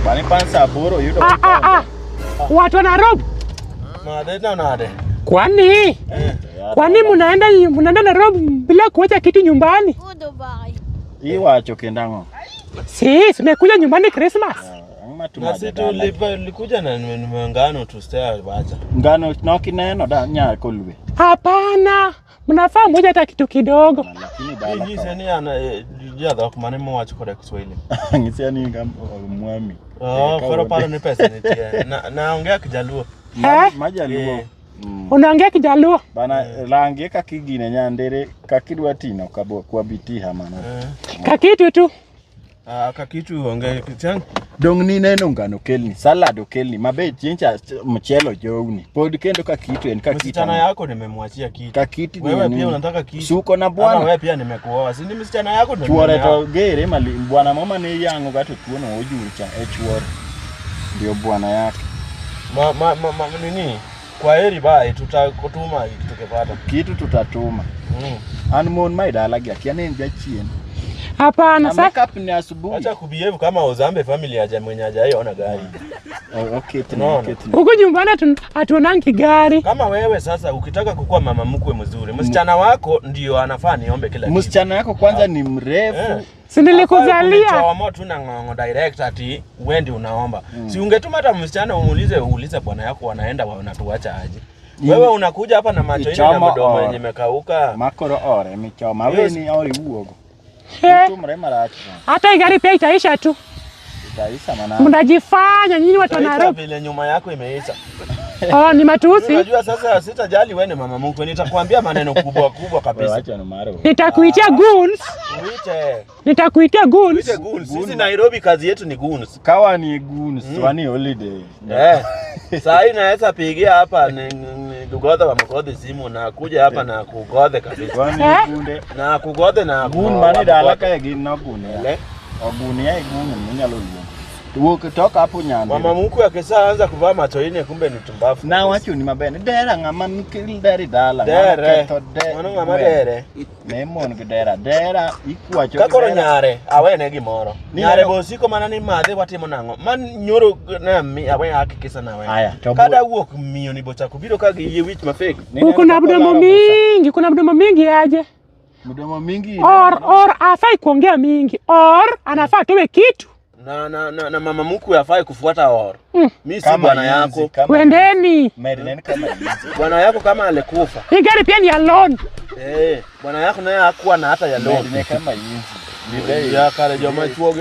Bani pansa boro yudo. Watu na rob. Nade na nade. Kwani mnaenda na rob bila kuacha kitu nyumbani? Hii wacho kendango. Si, tumekuja nyumbani Christmas. Na sisi tulikuja na ngano tu stay bacha. Ngano na kineno da nya kolwe. Hapana. Mnafaa moja hata kitu kidogo. Lakini dala. Hii sasa ana jadha kwa maneno mwacho kwa Kiswahili. Ngisia ni mwami. Foro pale ni pesa ni tia. Naongea Kijaluo. Majaluo. Unaongea Kijaluo? Bana rangi kakigine nyandere kakidwa tino kwa biti hamana. Kakitu tu. Kakitu ongea kichang. Dong ni neno ngano kelni salad okelni mabe chincha mchelo jouni. Pod kendo kakitu en kakitu. Msichana yako nimemwachia kitu. Kakitu wewe pia unataka kitu. Suko na bwana. Wewe pia nimekuoa. Si ni msichana yako ndio. Chuore to gere mali bwana mama ni yangu gato tuone ojucha chuore. Ndio bwana yake. Nini? Kwa heri bye tutakutuma tukipata. Kitu tutatuma. Anmon maidala gaki anenja chien. Hapana sasa. Makeup ni asubuhi. Acha kubehave kama Ozambe family aje mwenye hajaiona gari. Okay, tunaona. Huko nyumbani hatuonangi gari. Kama wewe sasa ukitaka kukua mama mkwe mzuri, msichana wako ndio anafaa niombe kila kitu. Msichana yako kwanza ni mrefu. Si nilikuzalia. Chomo tu na ngongo direct ati wewe unaomba. Si ungetuma hata msichana uulize bwana yako wanaenda wanatuacha aje. Wewe unakuja hapa na macho ile na mdomo yenye imekauka. Makoro ore michoma. Wewe ni ori uogo. Hata gari pia itaisha tu. Itaisha maana. Mnajifanya nyinyi watu na roho. Vile nyuma yako imeisha. Ni matusi. Unajua sasa sitajali wewe ni mama mkwe nitakwambia maneno kubwa kabisa. Acha numaro. Nitakuitia goons. Nitakuitia goons. Sisi Nairobi kazi yetu ni goons. Kawa ni goons, wani holiday. Sasa inaweza pigia hapa Dugodha wa mgodhe simu na kuja hapa na kugodhe kabisa. Na kugodhe na gun mani dalaka ya gina gune. Oguni ya gun mnyalo lio. Tukitoka hapo nyanda. Mama mkwe akishaanza kuvaa macho ine kumbe ni tumbafu. Na wacho ni mabene. Dera ngama mikil dari dala. Dere. Mano ngama dere. Memo ngidera. Dera ikuwa cho. Kakoro nyare awene gimoro. Nyare bosiko mana ni madhe watimo nango. Man nyoro na mi awene akikisa na wewe. Aya. Kada wuok miyo ni bocha kubiro kage ye wich mafake. Kuna mdomo mingi aje. Mdomo mingi. Or afai kuongea mingi. Or anafaa towe kitu. Na mama mkwe afai kufuata or. Mimi si bwana yako. Kwendeni. Marilyn kama hizi. Bwana yako kama alikufa. Hii gari pia ni ya loan. Bwana yako naye hakuwa na hata ya loan. Marilyn kama hizi. Ni bei ya kale jamaa chuo